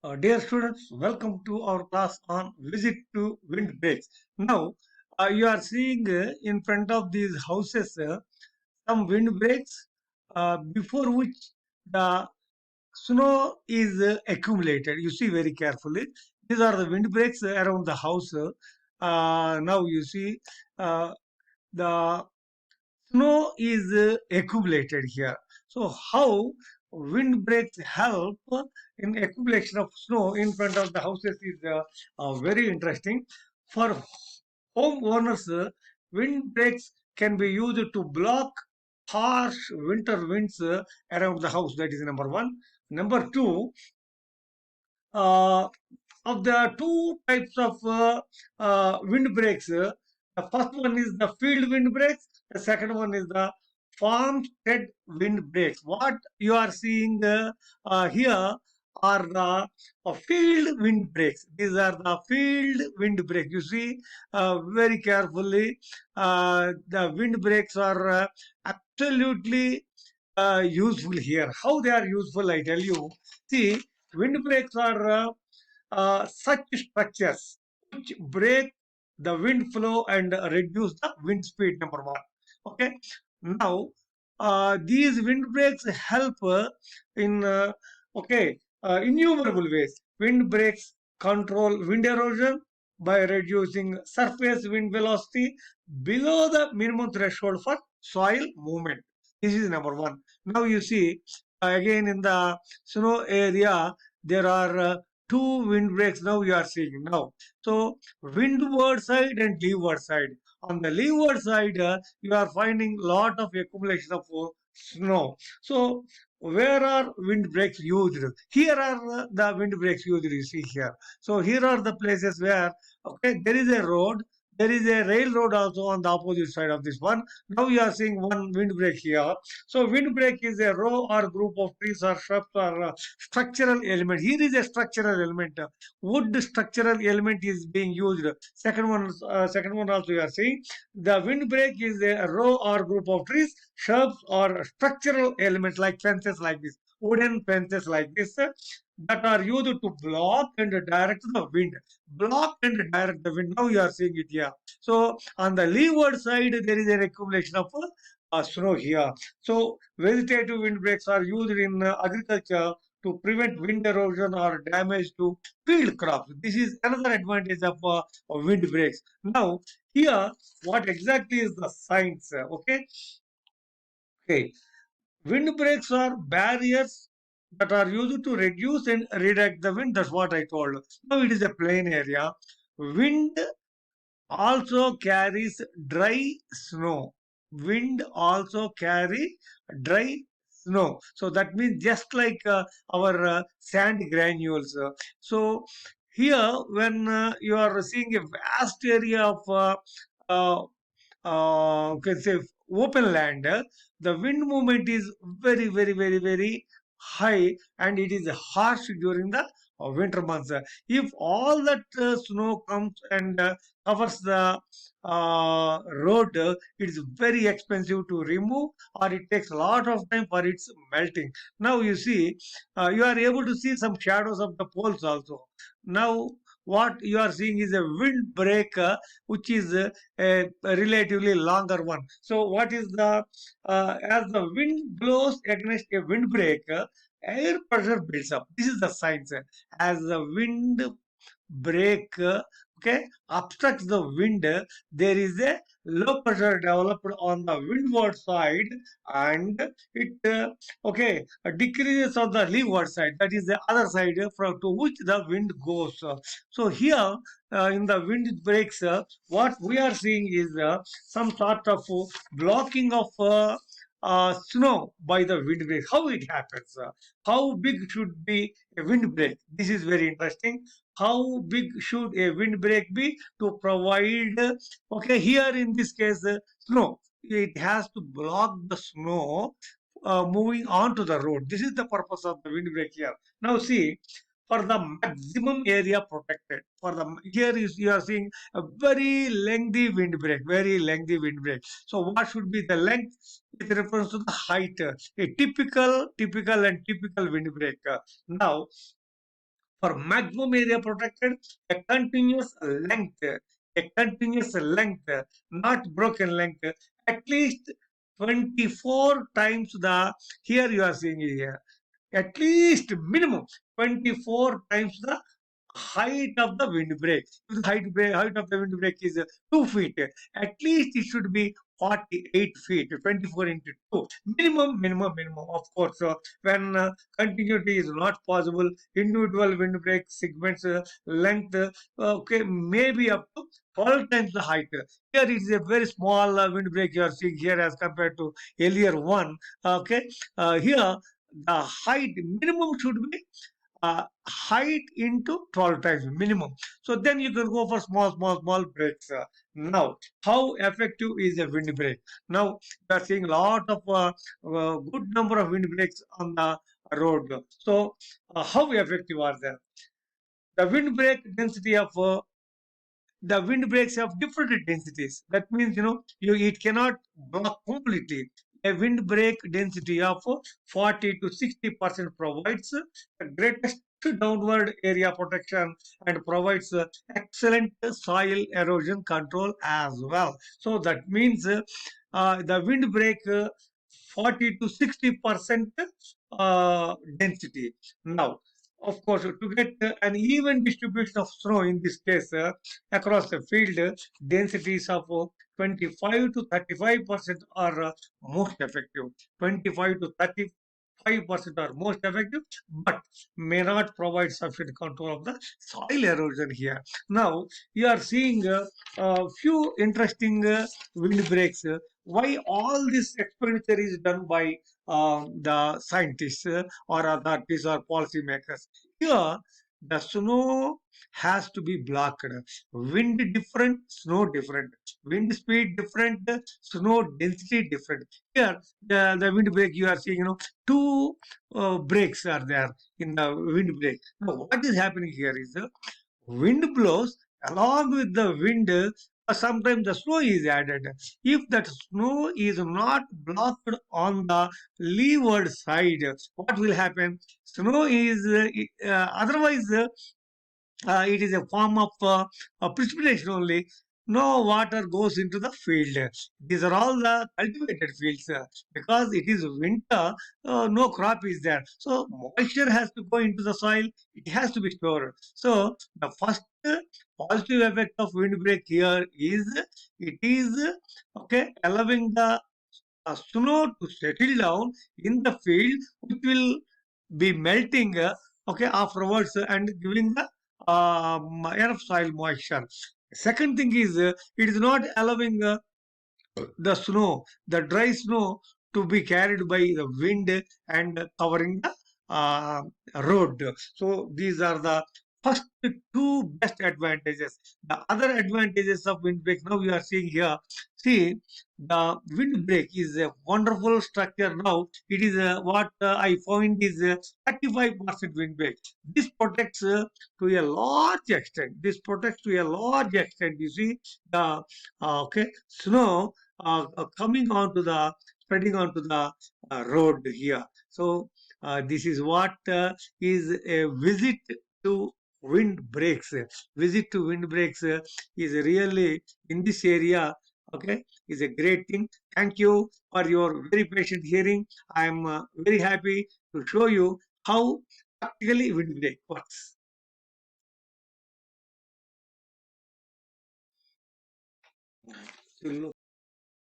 Dear students, welcome to our class on visit to windbreaks. Now, you are seeing in front of these houses some windbreaks before which the snow is accumulated. You see very carefully. These are the windbreaks around the house. Now you see the snow is accumulated here. So how windbreaks help in accumulation of snow in front of the houses is very interesting. For homeowners, windbreaks can be used to block harsh winter winds around the house. That is number one. Number two, uh, of the two types of windbreaks, the first one is the field windbreaks, the second one is the farmstead windbreaks. What you are seeing here are the field windbreaks. These are the field windbreaks. You see very carefully, the windbreaks are absolutely useful here. How they are useful, I tell you. See, windbreaks are such structures which break the wind flow and reduce the wind speed, number one. Okay. Now, these windbreaks help in innumerable ways. Windbreaks control wind erosion by reducing surface wind velocity below the minimum threshold for soil movement. This is number one. Now you see again in the snow area there are two windbreaks now you are seeing now. So windward side and leeward side. On the leeward side, you are finding lot of accumulation of snow. So where are windbreaks used? Here are the windbreaks used. You see here. So here are the places where there is a road. There is a railroad also on the opposite side of this one. Now you are seeing one windbreak here. So windbreak is a row or group of trees or shrubs or structural element. Here is a structural element. Wood structural element is being used. Second one also you are seeing. The windbreak is a row or group of trees, shrubs or structural elements like fences like this, wooden fences like this. That are used to block and direct the wind. Block and direct the wind. Now you are seeing it here. So on the leeward side, there is an accumulation of snow here. So vegetative windbreaks are used in agriculture to prevent wind erosion or damage to field crops. This is another advantage of windbreaks. Now, here, what exactly is the science? Okay. Windbreaks are barriers that are used to reduce and redirect the wind. That's what I told. Now it is a plain area. Wind also carries dry snow. Wind also carry dry snow. So that means just like our sand granules. So here, when you are seeing a vast area of uh, can say open land, the wind movement is very, very, very, very high and it is harsh during the winter months. If all that snow comes and covers the road, it is very expensive to remove or it takes a lot of time for its melting. Now you see, you are able to see some shadows of the poles also. Now what you are seeing is a windbreak which is a relatively longer one. So what is the as the wind blows against a windbreak, air pressure builds up. This is the science. As the wind break obstructs the wind, there is a low pressure developed on the windward side and it decreases on the leeward side, that is the other side from to which the wind goes. So here in the wind breaks, what we are seeing is some sort of blocking of snow by the windbreak. How it happens? How big should be a windbreak? This is very interesting. How big should a windbreak be to provide? Here in this case, snow. It has to block the snow moving onto the road. This is the purpose of the windbreak here. Now see, for the maximum area protected, for the here is you are seeing a very lengthy windbreak, very lengthy windbreak. So what should be the length? It refers to the height. A typical and typical windbreak. Now For maximum area protected, a continuous length, not broken length, at least 24 times the, here you are seeing it here, at least minimum 24 times the height of the windbreak. If the height of the windbreak is 2 feet, at least it should be 48 feet, 24 into 2. Minimum. Of course, when continuity is not possible, individual windbreak segments length, okay, maybe up to 12 times the height. Here it is a very small windbreak you are seeing here as compared to earlier one. Okay, here the height minimum should be height into 12 times minimum. So then you can go for small breaks. Now, how effective is a windbreak? Now, we are seeing a lot of good number of windbreaks on the road. So, how effective are they? The windbreak density of the windbreaks have different densities. That means, it cannot block completely. A windbreak density of 40 to 60% provides the greatest downward area protection and provides excellent soil erosion control as well. So that means the windbreak 40 to 60% density. Now, of course, to get an even distribution of snow in this case across the field, densities of 25 to 35% are most effective. 25 to 35% are most effective, but may not provide sufficient control of the soil erosion here. Now, you are seeing a few interesting windbreaks. Why all this expenditure is done by the scientists or authorities or policymakers? Here, the snow has to be blocked. Wind different, snow different. Wind speed different, snow density different. Here, the wind break you are seeing, two breaks are there in the wind break. Now, what is happening here is wind blows, along with the wind, sometimes the snow is added. If that snow is not blocked on the leeward side, what will happen? Snow is otherwise it is a form of precipitation only. No water goes into the field. These are all the cultivated fields because it is winter. No crop is there, so moisture has to go into the soil. It has to be stored. So the first positive effect of windbreak here is it is okay allowing the snow to settle down in the field, which will be melting okay afterwards and giving the enough soil moisture. Second thing is it is not allowing the snow, the dry snow, to be carried by the wind and covering the uh, road. So these are the first two best advantages. The other advantages of windbreak now you are seeing here. See, the windbreak is a wonderful structure now. It is what I found is 35% windbreak. This protects to a large extent. This protects to a large extent. You see the okay snow coming onto the spreading onto the road here. So this is what is a visit to windbreaks. Visit to windbreaks is really in this area. Okay, is a great thing. Thank you for your very patient hearing. I am very happy to show you how practically windbreak works.